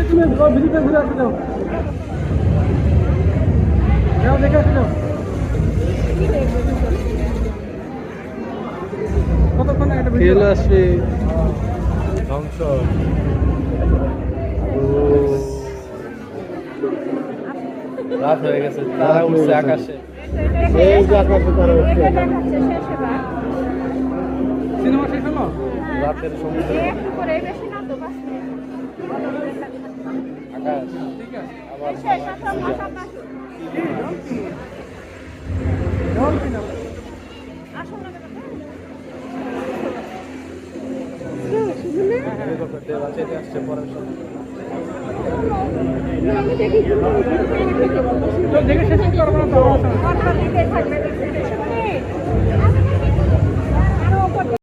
তুমি ভিডিওটা ঘুরে আসতে দাও যাও দেখে আসতে দাও কতক্ষণ একটা ভিডিও আসবে ধ্বংস রাত হয়ে গেছে তারা উঠছে আকাশে এই যে আকাশে তারা উঠছে সিনেমা শেষ হলো রাতের সমুদ্র একটু করে বেশি না তো বাস আকাশ ঠিক আছে আবার শেষ আসো না আসছে পরের দেখে শেষ করবো না